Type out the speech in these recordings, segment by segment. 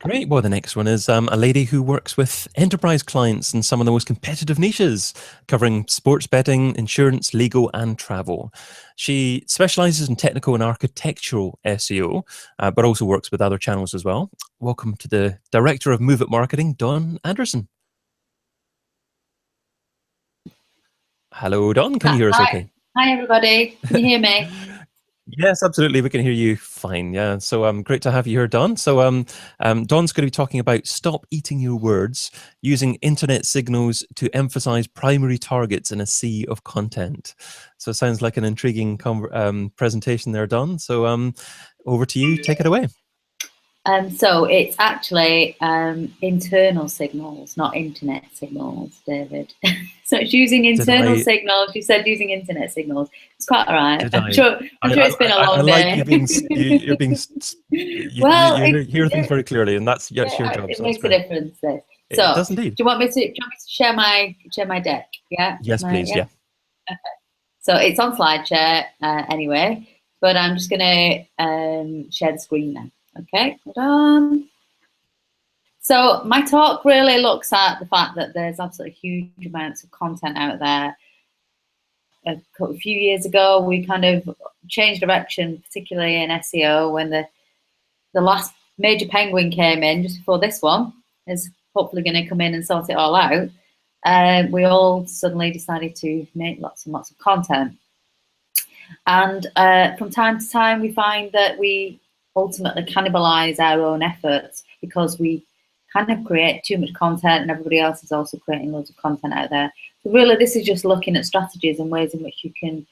Great. Well, the next one is a lady who works with enterprise clients in some of the most competitive niches, covering sports betting, insurance, legal, and travel. She specializes in technical and architectural SEO, but also works with other channels as well. Welcome to the Director of Move It Marketing, Dawn Anderson. Hello, Dawn. Can you hear us okay? Hi, everybody. Can you hear me? Yes, absolutely. We can hear you fine. Yeah. So great to have you here, Dawn. So Dawn's going to be talking about stop eating your words, using internet signals to emphasize primary targets in a sea of content. So it sounds like an intriguing presentation there, Dawn. So over to you. Take it away. So it's actually internal signals, not internet signals, David. So it's using internal signals. You said using internet signals. It's quite all right. I'm sure it's been a long day. I like you're being well, you hear things very clearly, and that's your job. It makes a difference. So it does indeed. Do you want me to share my deck? Yeah. Yes, please. Yeah. Okay. So it's on SlideShare anyway, but I'm just going to share the screen now. Okay, hold on. So my talk really looks at the fact that there's absolutely huge amounts of content out there. A few years ago, we kind of changed direction, particularly in SEO, when the last major penguin came in, just before this one is hopefully going to come in and sort it all out. We all suddenly decided to make lots and lots of content. And from time to time, we find that we ultimately cannibalize our own efforts because we kind of create too much content and everybody else is also creating loads of content out there. So really, this is just looking at strategies and ways in which you can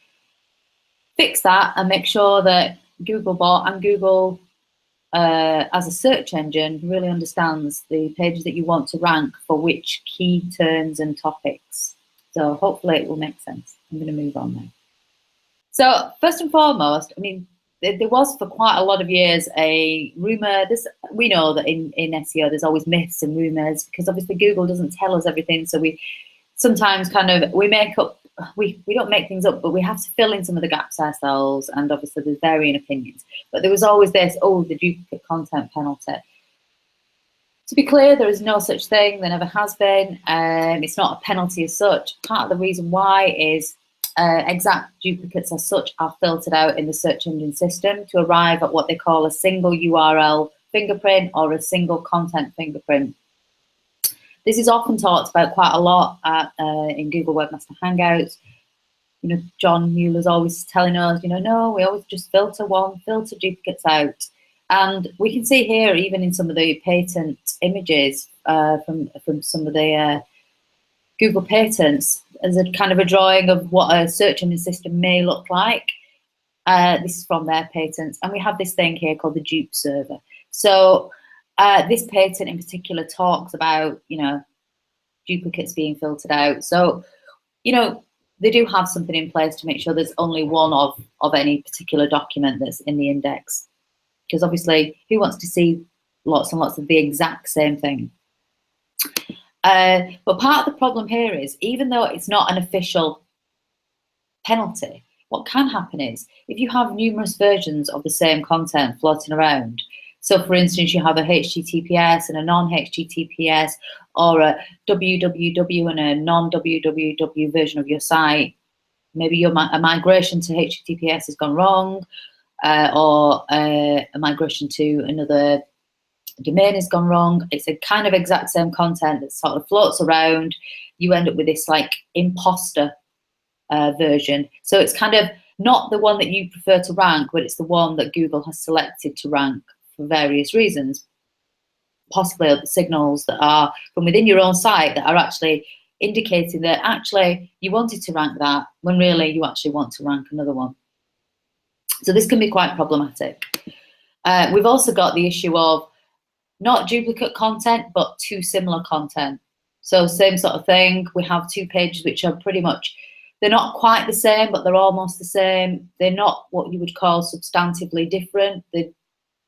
fix that and make sure that Googlebot and Google as a search engine really understands the pages that you want to rank for which key terms and topics. So hopefully it will make sense. I'm going to move on now. So first and foremost, I mean, there was for quite a lot of years a rumor. We know that in SEO there's always myths and rumors because obviously Google doesn't tell us everything. So we sometimes we don't make things up, but we have to fill in some of the gaps ourselves. And obviously there's varying opinions. But there was always this, the duplicate content penalty. To be clear, there is no such thing. There never has been. It's not a penalty as such. Part of the reason why is exact duplicates as such are filtered out in the search engine system to arrive at what they call a single URL fingerprint or a single content fingerprint. This is often talked about quite a lot in Google Webmaster Hangouts. You know, John Mueller's always telling us, no, we always just filter duplicates out. And we can see here, even in some of the patent images from some of the Google patents, as a kind of a drawing of what a search engine system may look like. This is from their patents. And we have this thing here called the dupe server. So this patent in particular talks about, duplicates being filtered out. So, they do have something in place to make sure there's only one of any particular document that's in the index. Because obviously, who wants to see lots and lots of the exact same thing? But part of the problem here is, even though it's not an official penalty, what can happen is, if you have numerous versions of the same content floating around, so for instance, you have a HTTPS and a non-HTTPS, or a www and a non-www version of your site, maybe a migration to HTTPS has gone wrong, or a migration to another domain has gone wrong. It's a kind of exact same content that sort of floats around. You end up with this like imposter version. So it's kind of not the one that you prefer to rank, but it's the one that Google has selected to rank for various reasons. Possibly the signals that are from within your own site that are actually indicating that actually you wanted to rank that when really you actually want to rank another one. So this can be quite problematic. We've also got the issue of not duplicate content, but too similar content. So same sort of thing. We have two pages which are pretty much, they're not quite the same, but they're almost the same. They're not what you would call substantively different. The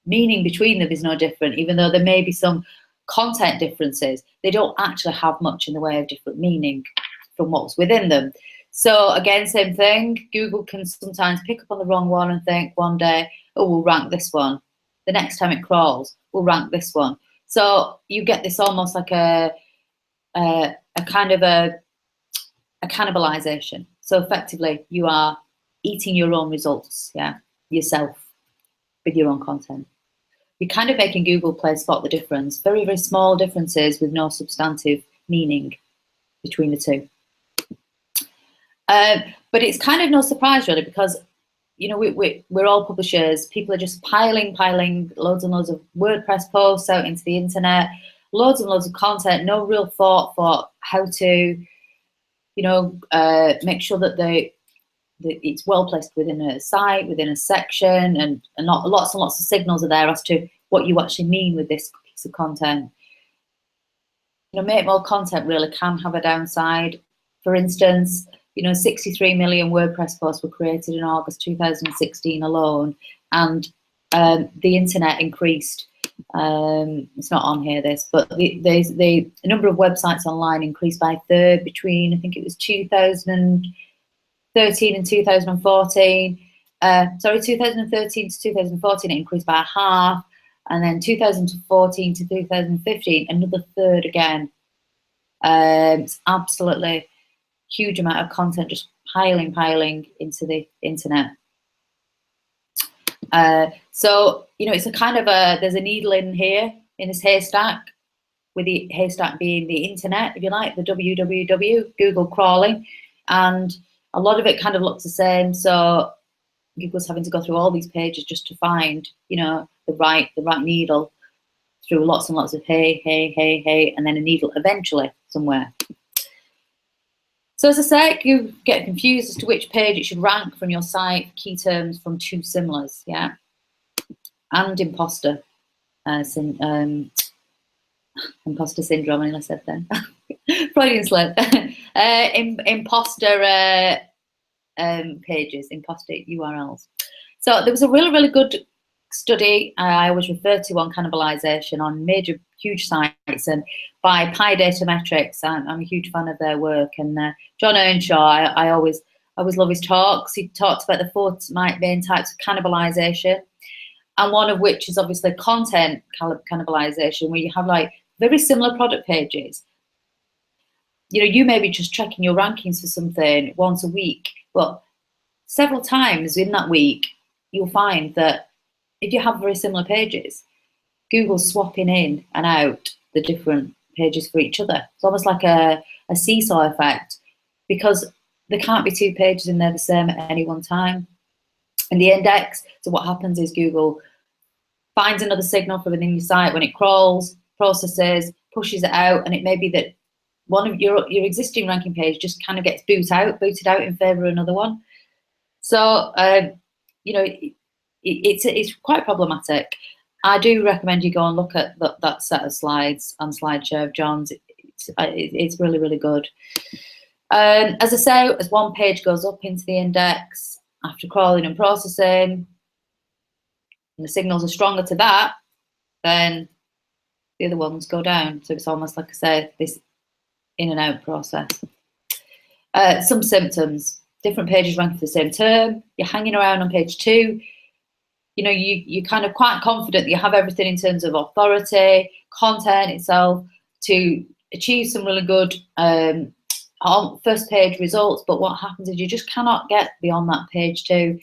meaning between them is no different, even though there may be some content differences. They don't actually have much in the way of different meaning from what's within them. So again, same thing. Google can sometimes pick up on the wrong one and think one day, oh, we'll rank this one. The next time it crawls, we'll rank this one. So you get this almost like a kind of a cannibalization. So effectively, you are eating your own results, yourself, with your own content. You're kind of making Google Play spot the difference. Very, very small differences with no substantive meaning between the two. But it's kind of no surprise, really, because we're all publishers. People are just piling loads and loads of WordPress posts out into the internet, loads and loads of content, no real thought for how to, make sure that it's well placed within a site, within a section, and not lots and lots of signals are there as to what you actually mean with this piece of content. Make more content really can have a downside. For instance, 63 million WordPress posts were created in August 2016 alone, and the internet increased. It's not on here, but the number of websites online increased by a third between, I think it was 2013 and 2014. 2013 to 2014 it increased by a half, and then 2014 to 2015 another third again. It's absolutely huge amount of content just piling into the internet. So it's a kind of there's a needle in here in this haystack, with the haystack being the internet, if you like, the www, Google crawling, and a lot of it kind of looks the same. So Google's having to go through all these pages just to find the right needle through lots and lots of hay, and then a needle eventually somewhere. So as I say, you get confused as to which page it should rank from your site, key terms from two similars, and imposter imposter syndrome, I nearly said then. Freudian slip. Imposter pages, imposter URLs. So there was a really, really good study I always refer to on cannibalization on major, huge sites, and by PyData Metrics. I'm a huge fan of their work, and John Earnshaw, I always love his talks. He talks about the 4 main types of cannibalization, and one of which is obviously content cannibalization, where you have like very similar product pages. You may be just checking your rankings for something once a week, but several times in that week, you'll find that if you have very similar pages, Google's swapping in and out the different pages for each other. It's almost like a seesaw effect, because there can't be 2 pages in there the same at any one time. In the index, so what happens is Google finds another signal from within your site when it crawls, processes, pushes it out, and it may be that one of your existing ranking page just kind of gets booted out in favor of another one. So it's quite problematic. I do recommend you go and look at that set of slides on SlideShare of John's. It's really, really good. As I say, as one page goes up into the index after crawling and processing, and the signals are stronger to that, then the other ones go down. So it's almost like I say, this in and out process. Some symptoms: different pages ranking for the same term. You're hanging around on page 2. You're kind of quite confident that you have everything in terms of authority, content itself, to achieve some really good first page results. But what happens is you just cannot get beyond that page 2.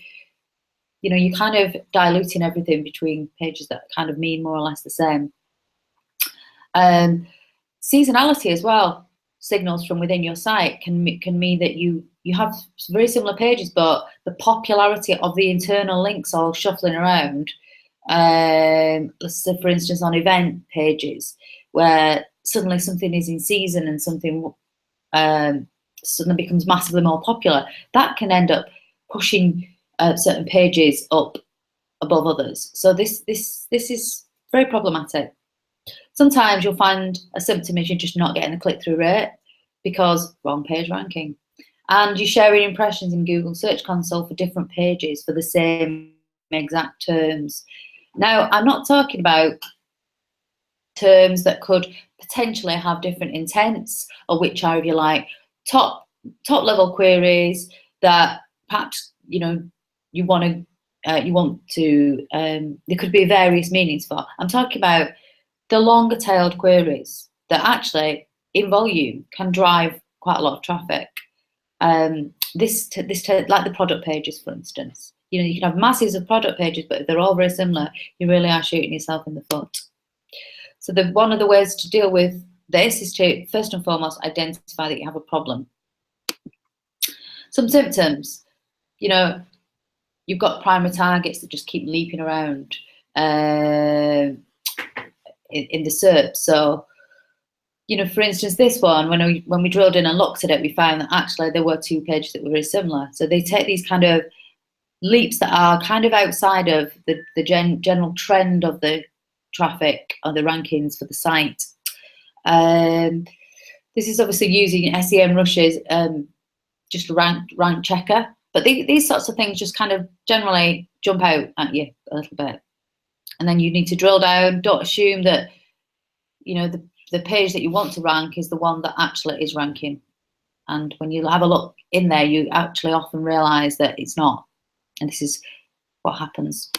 You're kind of diluting everything between pages that kind of mean more or less the same. Seasonality as well. Signals from within your site can mean that you have very similar pages, but the popularity of the internal links all shuffling around. Let's say, for instance, on event pages, where suddenly something is in season and something suddenly becomes massively more popular, that can end up pushing certain pages up above others. So this is very problematic. Sometimes you'll find a symptom is you're just not getting the click-through rate because wrong page ranking. And you're sharing impressions in Google Search Console for different pages for the same exact terms. Now, I'm not talking about terms that could potentially have different intents, or which are, if you like, top level queries that perhaps you want to there could be various meanings for. I'm talking about the longer tailed queries that actually in volume can drive quite a lot of traffic. This like the product pages, for instance. You know, you can have masses of product pages, but if they're all very similar, you really are shooting yourself in the foot. So one of the ways to deal with this is to, first and foremost, identify that you have a problem. Some symptoms, you know, you've got primary targets that just keep leaping around in the SERP. So, you know, for instance, this one, when we drilled in and looked at it, we found that actually there were 2 pages that were very similar. So they take these kind of leaps that are kind of outside of the general trend of the traffic or the rankings for the site. This is obviously using SEMrush's just rank checker, but these sorts of things just kind of generally jump out at you a little bit, and then you need to drill down. Don't assume that, you know, the page that you want to rank is the one that actually is ranking, and when you have a look in there, you actually often realize that it's not, and this is what happens.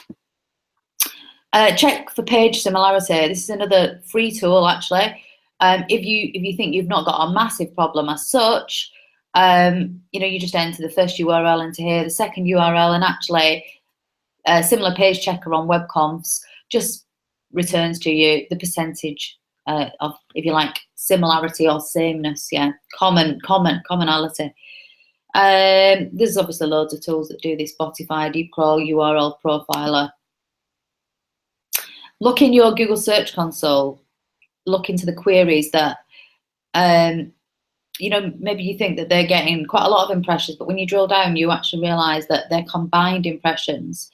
Check for page similarity. This is another free tool, actually. If you think you've not got a massive problem as such, you know, you just enter the first URL into here, the second URL, and actually a similar page checker on web confs just returns to you the percentage of, if you like, similarity or sameness. Yeah, commonality. There's obviously loads of tools that do this: Spotify, Deep Crawl, URL Profiler. Look in your Google Search Console. Look into the queries that, you know, maybe you think that they're getting quite a lot of impressions, but when you drill down, you actually realize that they're combined impressions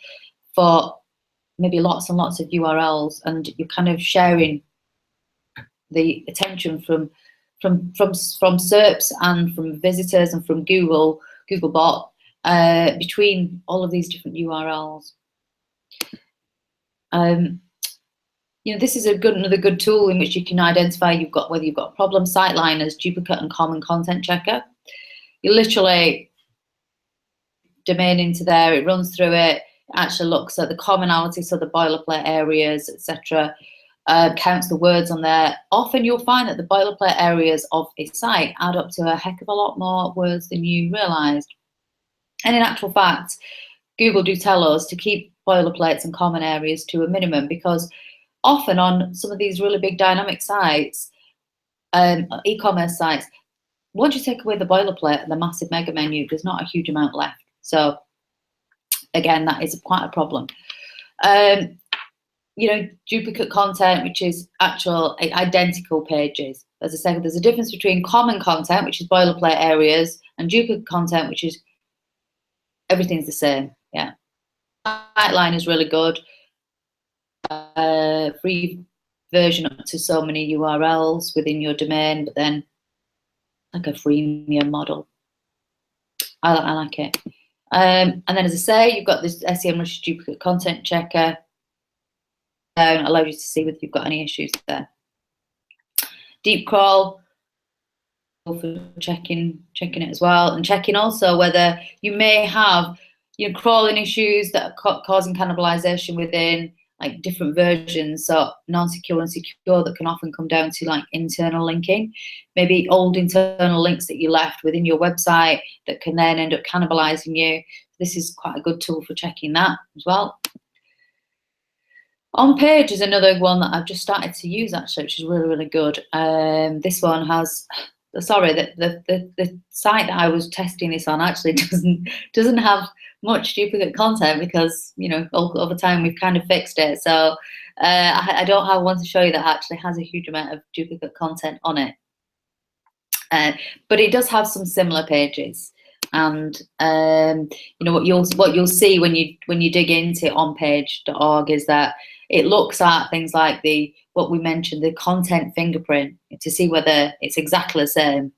for maybe lots and lots of URLs, and you're kind of sharing the attention from SERPs and from visitors and from Googlebot between all of these different URLs. You know, this is another good tool in which you can identify whether you've got a problem. SITELINER's duplicate and common content checker. You literally domain into there, it runs through it, actually looks at the commonality, so the boilerplate areas, etc. Counts the words on there. Often you'll find that the boilerplate areas of a site add up to a heck of a lot more words than you realised. And in actual fact, Google do tell us to keep boilerplates and common areas to a minimum, because often on some of these really big dynamic sites, e-commerce sites, once you take away the boilerplate and the massive mega menu, there's not a huge amount left. So again, that is quite a problem. You know, duplicate content, which is actual identical pages. As I said, there's a difference between common content, which is boilerplate areas, and duplicate content, which is everything's the same. Yeah, SITELINER is really good. Free version up to so many URLs within your domain, but then like a freemium model. I like it. And then, as I say, you've got this SEMrush duplicate content checker. Allows you to see whether you've got any issues there. Deep Crawl for checking it as well, and checking also whether you may have, you know, crawling issues that are causing cannibalization within like different versions, so non-secure and secure, that can often come down to like internal linking, maybe old internal links that you left within your website that can then end up cannibalizing you. This is quite a good tool for checking that as well. On Page is another one that I've just started to use actually, which is really, really good. This one has, sorry, the site that I was testing this on actually doesn't have much duplicate content, because, you know, over time we've kind of fixed it. So I don't have one to show you that actually has a huge amount of duplicate content on it. But it does have some similar pages. And you know, what you'll see when you dig into onpage.org is that it looks at things like what we mentioned, the content fingerprint, to see whether it's exactly the same.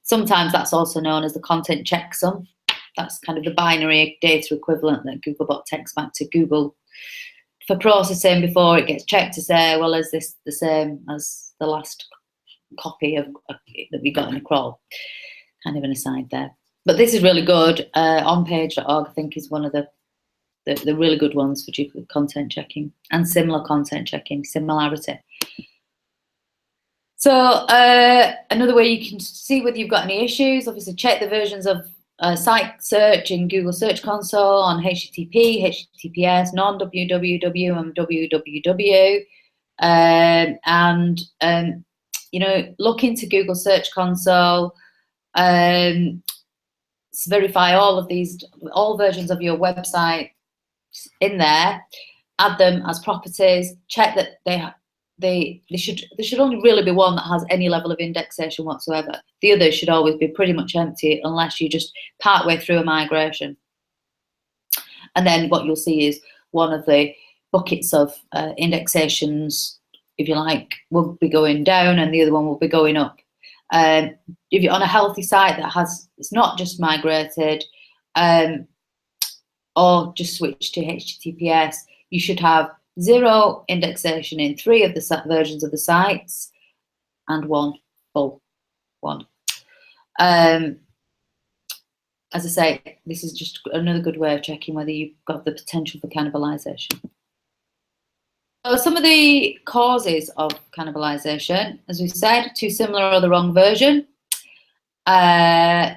Sometimes that's also known as the content checksum. That's kind of the binary data equivalent that Googlebot takes back to Google for processing before it gets checked to say, well, is this the same as the last copy of that we got in a crawl? Kind of an aside there. But this is really good. Onpage.org, I think, is one of the really good ones for duplicate content checking and similar content checking, similarity. So another way you can see whether you've got any issues, obviously check the versions of site search in Google Search Console on HTTP, HTTPS, non-www and www. You know, look into Google Search Console, verify all versions of your website in there, add them as properties, check that there should only really be one that has any level of indexation whatsoever. The others should always be pretty much empty unless you just partway through a migration. And then what you'll see is one of the buckets of indexations, if you like, will be going down and the other one will be going up. If you're on a healthy site that it's not just migrated or just switched to HTTPS, you should have 0 indexation in 3 of the versions of the sites and 1 full one. As I say, this is just another good way of checking whether you've got the potential for cannibalization. So some of the causes of cannibalization, as we said, too similar or the wrong version.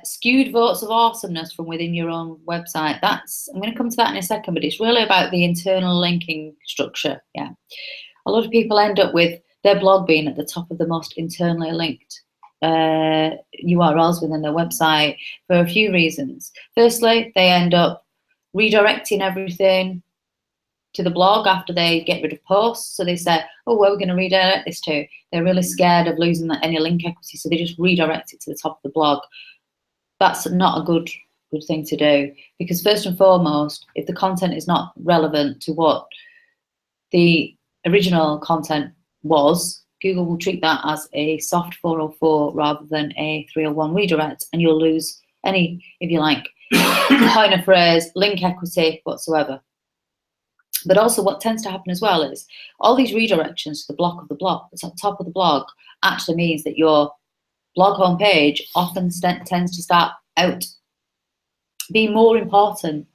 Skewed votes of awesomeness from within your own website. I'm going to come to that in a second, but it's really about the internal linking structure. Yeah, a lot of people end up with their blog being at the top of the most internally linked URLs within their website for a few reasons. Firstly, they end up redirecting everything to the blog after they get rid of posts. So they say, oh, where are we going to redirect this to? They're really scared of losing any link equity, so they just redirect it to the top of the blog. That's not a good thing to do, because first and foremost, if the content is not relevant to what the original content was, Google will treat that as a soft 404 rather than a 301 redirect, and you'll lose any, if you like, point of phrase, link equity whatsoever. But also what tends to happen as well is all these redirections to the block of the blog, the top of the blog, actually means that your blog homepage often tends to start out being more important,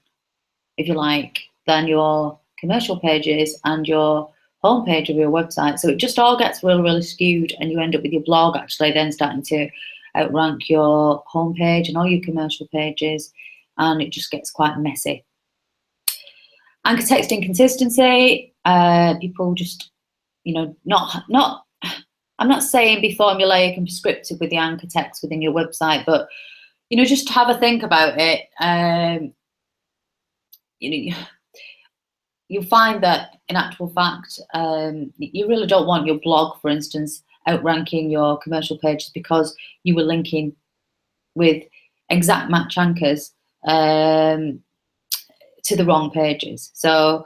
if you like, than your commercial pages and your homepage of your website. So it just all gets really, really skewed, and you end up with your blog actually then starting to outrank your homepage and all your commercial pages, and it just gets quite messy. Anchor text inconsistency, people just, you know, I'm not saying be formulaic and prescriptive with the anchor text within your website, but, you know, just have a think about it. You know, you'll find that in actual fact, you really don't want your blog, for instance, outranking your commercial pages because you were linking with exact match anchors to the wrong pages. So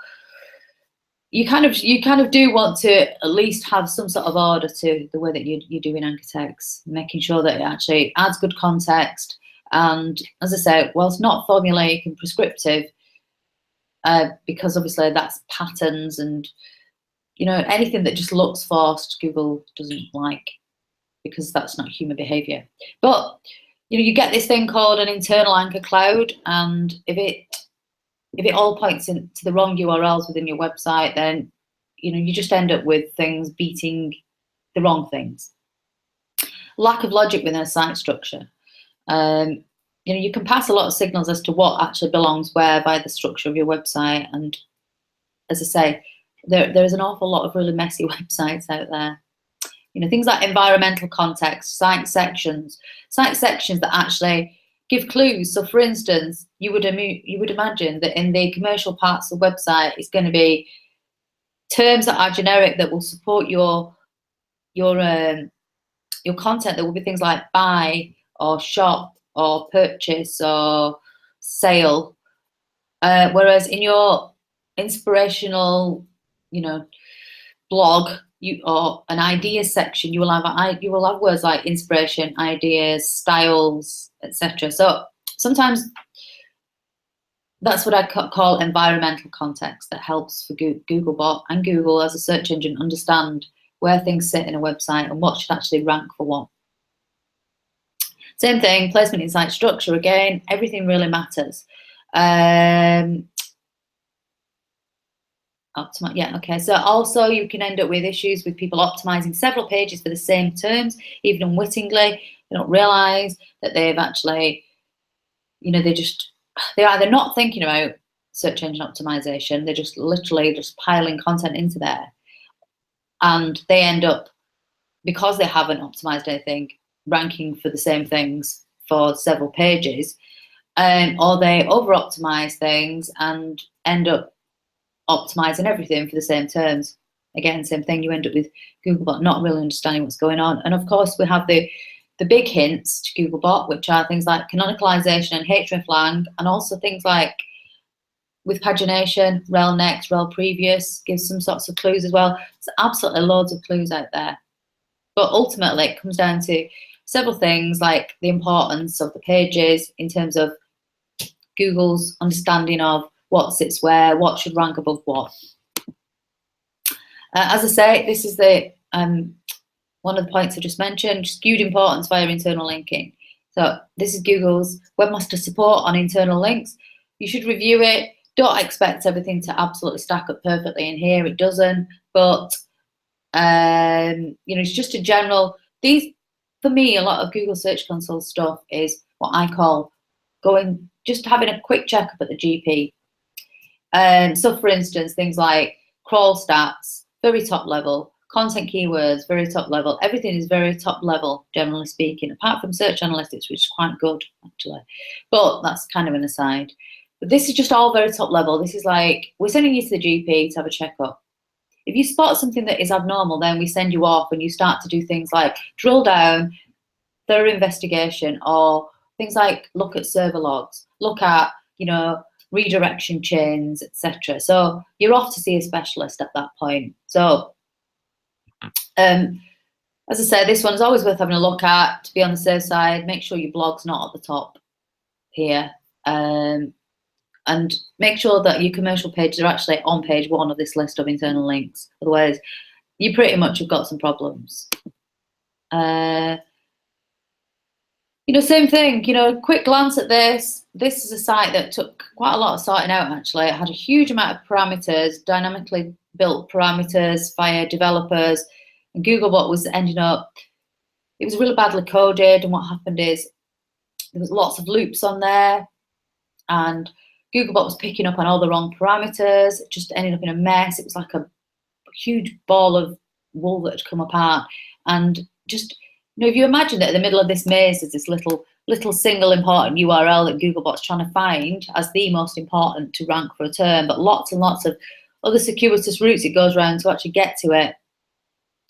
you kind of do want to at least have some sort of order to the way that you're doing anchor text, making sure that it actually adds good context. And as I say, well, it's not formulaic and prescriptive, because obviously that's patterns and, you know, anything that just looks forced, Google doesn't like, because that's not human behavior. But, you know, you get this thing called an internal anchor cloud, and if it all points to the wrong URLs within your website, then, you know, you just end up with things beating the wrong things. Lack of logic within a site structure. You know, you can pass a lot of signals as to what actually belongs where by the structure of your website. And as I say, there is an awful lot of really messy websites out there. You know, things like environmental context, site sections that actually give clues. So for instance, you would imagine that in the commercial parts of the website, it's going to be terms that are generic that will support your content. There will be things like buy or shop or purchase or sale, whereas in your inspirational, you know, blog or an ideas section, you will have words like inspiration, ideas, styles, etc. So sometimes that's what I call environmental context that helps for Googlebot and Google as a search engine understand where things sit in a website and what should actually rank for what. Same thing, placement in site structure. Again, everything really matters. Yeah, okay. So also you can end up with issues with people optimizing several pages for the same terms, even unwittingly. They don't realize that they've actually, you know, they're either not thinking about search engine optimization, they're just literally just piling content into there. And they end up, because they haven't optimized anything, ranking for the same things for several pages, or they over-optimize things and end up optimizing everything for the same terms. Again, same thing, you end up with Googlebot not really understanding what's going on. And of course, we have the big hints to Googlebot, which are things like canonicalization and hreflang, and also things like with pagination, rel next, rel previous, gives some sorts of clues as well. There's absolutely loads of clues out there. But ultimately, it comes down to several things like the importance of the pages in terms of Google's understanding of what sits where, what should rank above what. As I say, this is the one of the points I just mentioned, skewed importance via internal linking. So this is Google's webmaster support on internal links. You should review it. Don't expect everything to absolutely stack up perfectly in here. It doesn't. But you know, it's just a general. For me, a lot of Google Search Console stuff is what I call just having a quick checkup at the GP. So for instance, things like crawl stats, very top level, content keywords, very top level. Everything is very top level, generally speaking, apart from search analytics, which is quite good, actually. But that's kind of an aside. But this is just all very top level. This is like, we're sending you to the GP to have a checkup. If you spot something that is abnormal, then we send you off and you start to do things like drill down, thorough investigation, or things like look at server logs, look at, you know, redirection chains, etc. So you're off to see a specialist at that point. So as I said, this one's always worth having a look at to be on the safe side. Make sure your blog's not at the top here. And make sure that your commercial pages are actually on page 1 of this list of internal links. Otherwise, you pretty much have got some problems. You know, same thing, you know, quick glance at this. This is a site that took quite a lot of sorting out, actually. It had a huge amount of parameters, dynamically built parameters via developers. And Googlebot was ending up, it was really badly coded. And what happened is there was lots of loops on there. And Googlebot was picking up on all the wrong parameters. It just ended up in a mess. It was like a huge ball of wool that had come apart. And just, you know, if you imagine that in the middle of this maze is this little single important URL that Googlebot's trying to find as the most important to rank for a term, but lots and lots of other circuitous routes it goes around to actually get to it.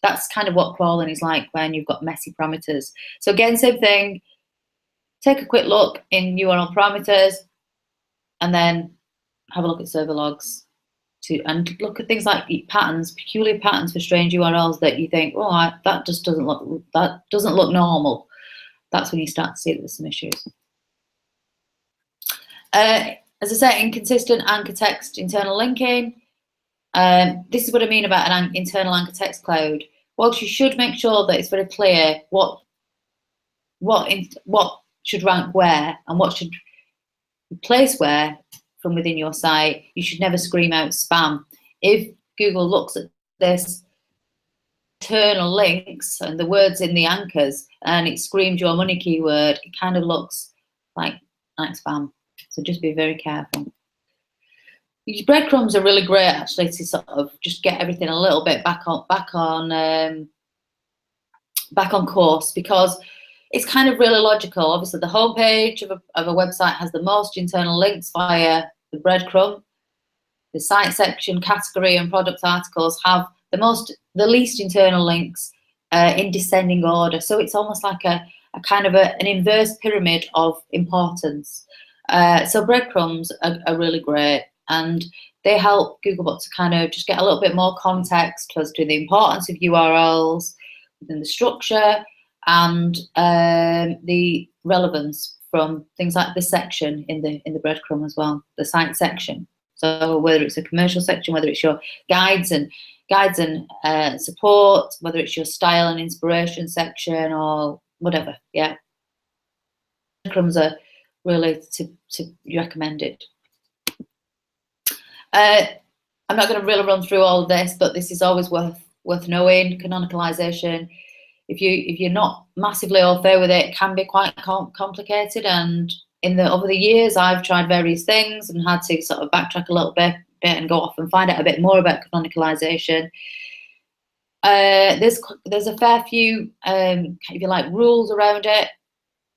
That's kind of what crawling is like when you've got messy parameters. So again, same thing. Take a quick look in URL parameters and then have a look at server logs and look at things like patterns, peculiar patterns for strange URLs that you think, oh, that doesn't look normal. That's when you start to see that there's some issues. As I said, inconsistent anchor text internal linking. This is what I mean about an internal anchor text cloud. Whilst you should make sure that it's very clear what should rank where and what should place where from within your site, you should never scream out spam. If Google looks at this internal links and the words in the anchors and it screams your money keyword, it kind of looks like spam. So just be very careful. These breadcrumbs are really great, actually, to sort of just get everything a little bit back on course, because it's kind of really logical. Obviously, the homepage of a website has the most internal links via the breadcrumb. The site section, category, and product articles have the least internal links in descending order. So it's almost like a kind of an inverse pyramid of importance. So breadcrumbs are really great, and they help Googlebot to kind of just get a little bit more context as to the importance of URLs within the structure and the relevance from things like the section in the breadcrumb as well, the site section. So whether it's a commercial section, whether it's your guides and support, whether it's your style and inspiration section or whatever, yeah. Breadcrumbs are really to be recommended. I'm not going to really run through all of this, but this is always worth knowing. Canonicalization, if you're not massively au fait with it, can be quite complicated. And over the years, I've tried various things and had to sort of backtrack a little bit and go off and find out a bit more about canonicalization. There's a fair few, if you like, rules around it.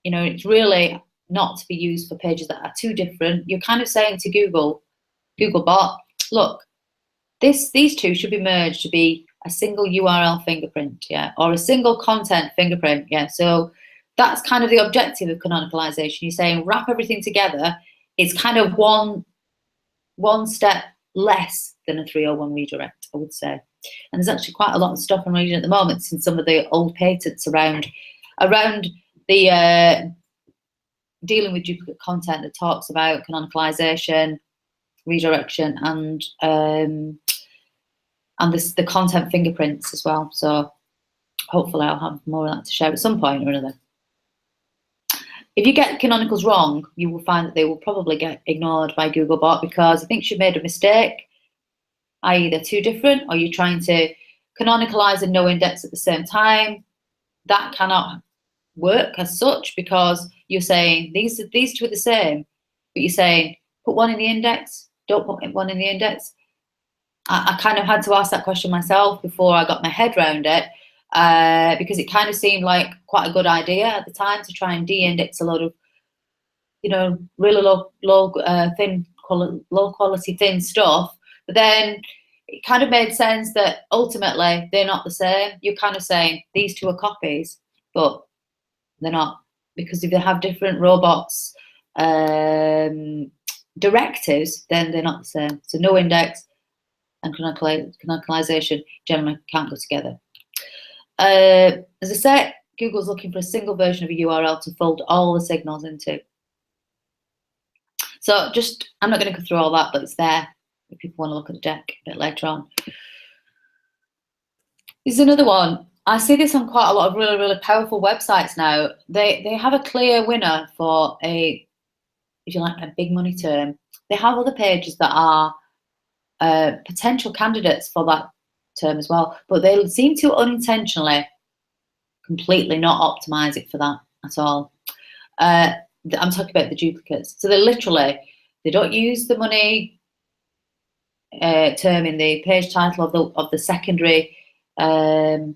You know, it's really not to be used for pages that are too different. You're kind of saying to Googlebot, look, these two should be merged to be a single URL fingerprint, yeah, or a single content fingerprint, yeah. So that's kind of the objective of canonicalization. You're saying wrap everything together. It's kind of one step less than a 301 redirect, I would say. And there's actually quite a lot of stuff I'm reading at the moment in some of the old patents around the dealing with duplicate content that talks about canonicalization, redirection, and the content fingerprints as well. So hopefully I'll have more of that to share at some point or another. If you get canonicals wrong, you will find that they will probably get ignored by Googlebot because it thinks you've made a mistake, i.e. they're too different, or you're trying to canonicalize and no index at the same time. That cannot work as such because you're saying these two are the same, but you're saying put one in the index, don't put one in the index. I kind of had to ask that question myself before I got my head around it, because it kind of seemed like quite a good idea at the time to try and de-index a lot of, you know, really low quality thin stuff. But then it kind of made sense that ultimately they're not the same. You're kind of saying these two are copies, but they're not, because if they have different robots directives, then they're not the same. So no index and canonicalization generally can't go together. As I said, Google's looking for a single version of a URL to fold all the signals into. So I'm not going to go through all that, but it's there if people want to look at the deck a bit later on. Here's another one. I see this on quite a lot of really, really powerful websites now. They have a clear winner for if you like, a big money term. They have other pages that are potential candidates for that term as well, but they seem to unintentionally completely not optimize it for that at all. I'm talking about the duplicates. So they don't use the money term in the page title of the secondary URLs.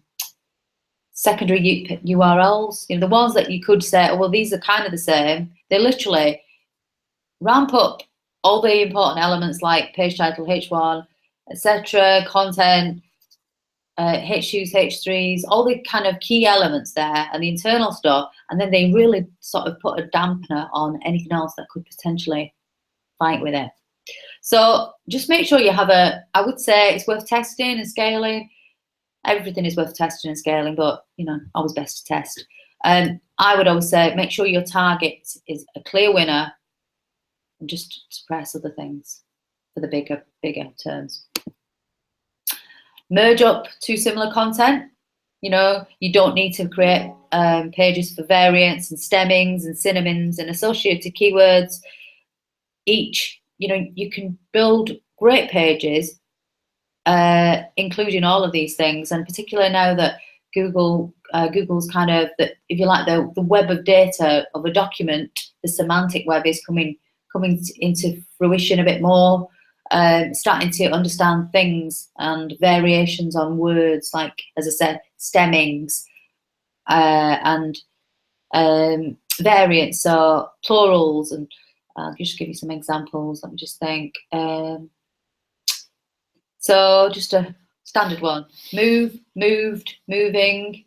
You know, the ones that you could say, oh, well, these are kind of the same. They literally ramp up all the important elements like page title, H1, etc., content, H2s, H3s, all the kind of key elements there and the internal stuff, and then they really sort of put a dampener on anything else that could potentially fight with it. So just make sure you have I would say it's worth testing and scaling. Everything is worth testing and scaling, but, you know, always best to test. I would always say make sure your target is a clear winner and just suppress other things for the bigger terms. Merge up two similar content. You know, you don't need to create pages for variants and stemmings and synonyms and associated keywords. You know, you can build great pages including all of these things, and particularly now that Google's kind of, if you like, the web of data of a document, the semantic web is coming into fruition a bit more, starting to understand things and variations on words, like, as I said, stemmings and variants, so plurals, and I'll just give you some examples. Let me just think. So just a standard one: move, moved, moving,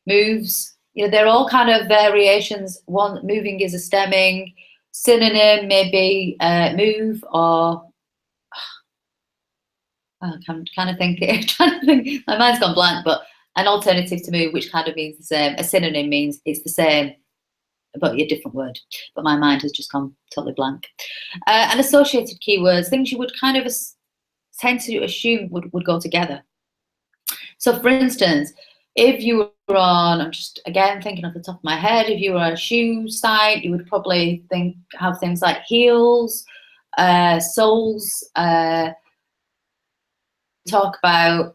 moves. You know, they're all kind of variations. One, moving is a stemming. Synonym maybe move, or I'm kind of thinking. Trying to think. My mind's gone blank. But an alternative to move, which kind of means the same. A synonym means it's the same, but a different word. But my mind has just gone totally blank. And associated keywords, things you would kind of tend to assume would go together. So, for instance, if you were on, I'm just again thinking off the top of my head, if you were on a shoe site, you would probably have things like heels, soles, talk about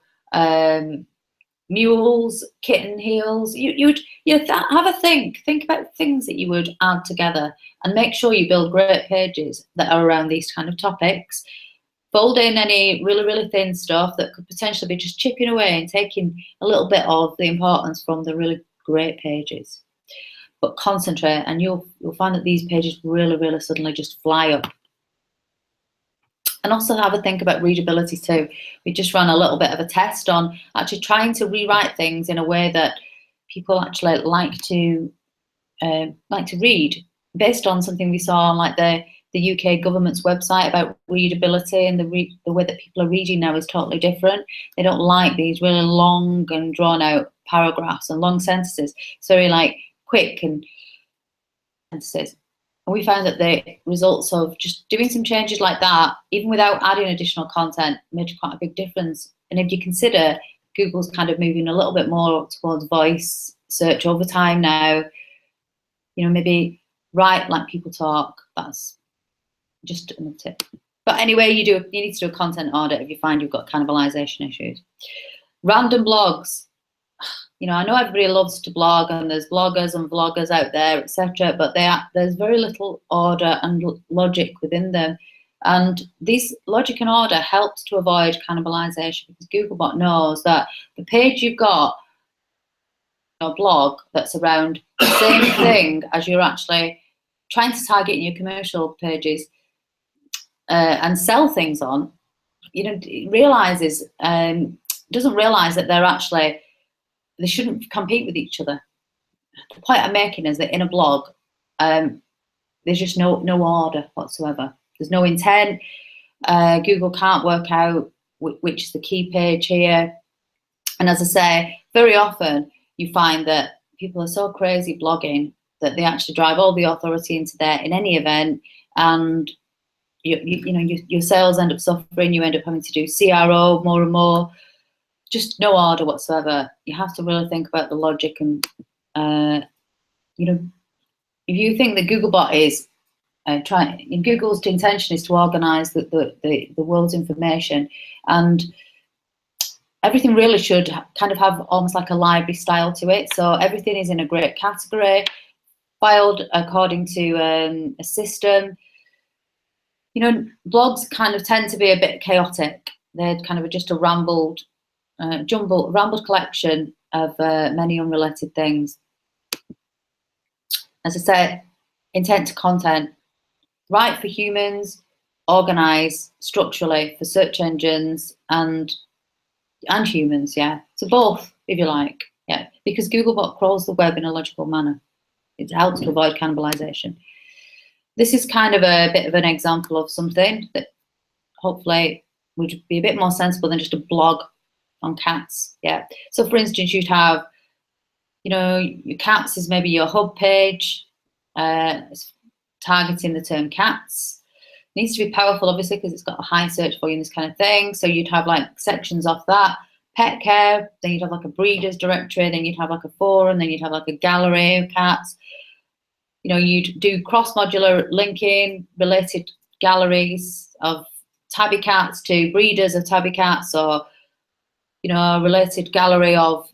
mules, kitten heels. You have a think about things that you would add together, and make sure you build great pages that are around these kind of topics. Fold in any really thin stuff that could potentially be just chipping away and taking a little bit of the importance from the really great pages. But concentrate, and you'll find that these pages really suddenly just fly up. And also have a think about readability too. We just ran a little bit of a test on actually trying to rewrite things in a way that people actually like to read, based on something we saw on like the UK government's website about readability, and the way that people are reading now is totally different. They don't like these really long and drawn out paragraphs and long sentences. So very like quick and sentences. And we found that the results of just doing some changes like that, even without adding additional content, made quite a big difference. And if you consider Google's kind of moving a little bit more towards voice search over time now, you know, maybe write like people talk. That's just another tip. But anyway, you need to do a content audit if you find you've got cannibalization issues. Random blogs. You know, I know everybody loves to blog, and there's bloggers and vloggers out there, etc. But there's very little order and logic within them. And this logic and order helps to avoid cannibalization, because Googlebot knows that the page you've got, your blog, that's around the same thing as you're actually trying to target in your commercial pages and sell things on, you know, doesn't realize that they shouldn't compete with each other. The point I'm making is that in a blog, there's just no order whatsoever. There's no intent. Google can't work out which is the key page here. And as I say, very often you find that people are so crazy blogging that they actually drive all the authority into there in any event, and your sales end up suffering. You end up having to do CRO more and more. Just no order whatsoever. You have to really think about the logic, and you know, if you think that Googlebot is Google's intention is to organize the world's information, and everything really should kind of have almost like a library style to it. So everything is in a great category, filed according to a system. You know, blogs kind of tend to be a bit chaotic. They're kind of just a rambled collection of many unrelated things. As I said, intent to content, write for humans, organize structurally for search engines and humans, yeah. So both, if you like, yeah, because Googlebot crawls the web in a logical manner. It helps to avoid cannibalization. This is kind of a bit of an example of something that hopefully would be a bit more sensible than just a blog on cats, yeah. So for instance, you'd have, you know, your cats is maybe your hub page, targeting the term cats. It needs to be powerful, obviously, because it's got a high search volume, this kind of thing. So you'd have like sections off that. Pet care, then you'd have like a breeders directory, then you'd have like a forum, then you'd have like a gallery of cats. You know, you'd do cross-modular linking, related galleries of tabby cats to breeders of tabby cats, or, you know, a related gallery of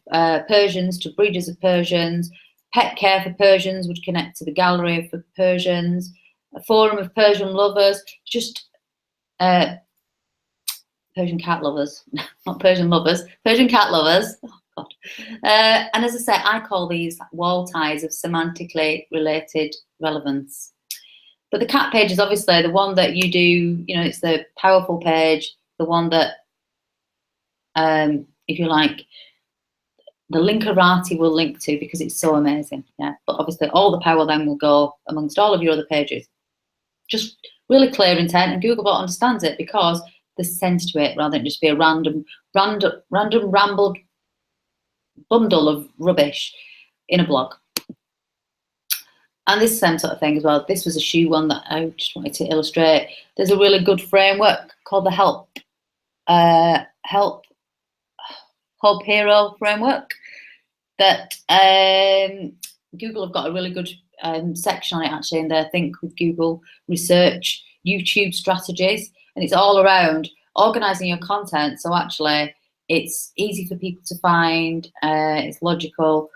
Persians to breeders of Persians. Pet care for Persians would connect to the gallery for Persians. A forum of Persian lovers, just Persian cat lovers, not Persian lovers, Persian cat lovers. Oh, God. And as I say, I call these wall ties of semantically related relevance. But the cat page is obviously the one that you do, you know, it's the powerful page, the one that, if you like, the linkerati will link to because it's so amazing. Yeah, but obviously all the power then will go amongst all of your other pages. Just really clear intent, and Googlebot understands it because there's sense to it rather than just be a random rambled bundle of rubbish in a blog. And this same sort of thing as well. This was a shoe one that I just wanted to illustrate. There's a really good framework called the Help Hub Hero framework that Google have got a really good section on it actually in their Think with Google research YouTube strategies, and it's all around organizing your content so actually it's easy for people to find, it's logical,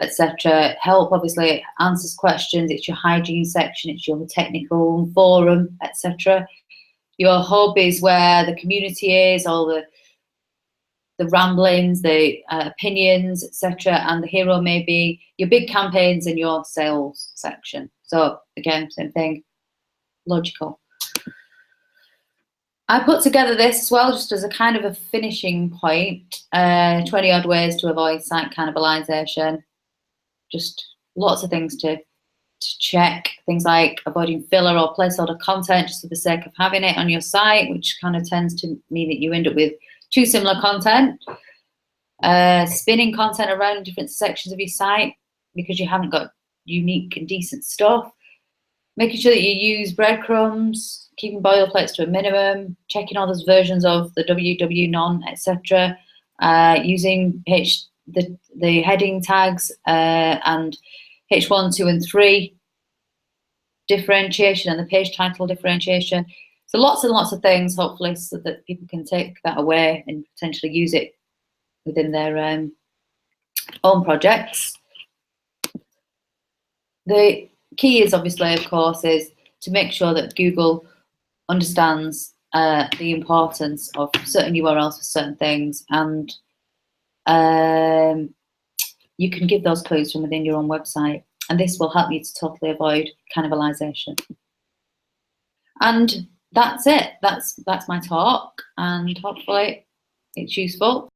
etc. Help obviously answers questions, it's your hygiene section, it's your technical forum, etc. Your hub is where the community is, all the ramblings, the opinions, etc. And the hero may be your big campaigns and your sales section. So again, same thing, logical. I put together this as well, just as a kind of a finishing point, 20 odd ways to avoid site cannibalization. Just lots of things to check, things like avoiding filler or placeholder content just for the sake of having it on your site, which kind of tends to mean that you end up with too similar content. Spinning content around different sections of your site because you haven't got unique and decent stuff. Making sure that you use breadcrumbs, keeping boilerplates to a minimum, checking all those versions of the WW non, etc. Using the heading tags and H1, 2, and 3 differentiation and the page title differentiation. So lots and lots of things, hopefully, so that people can take that away and potentially use it within their own projects. The key is obviously, of course, is to make sure that Google understands the importance of certain URLs for certain things, and you can give those clues from within your own website, and this will help you to totally avoid cannibalization. And that's it. That's my talk, and hopefully it's useful.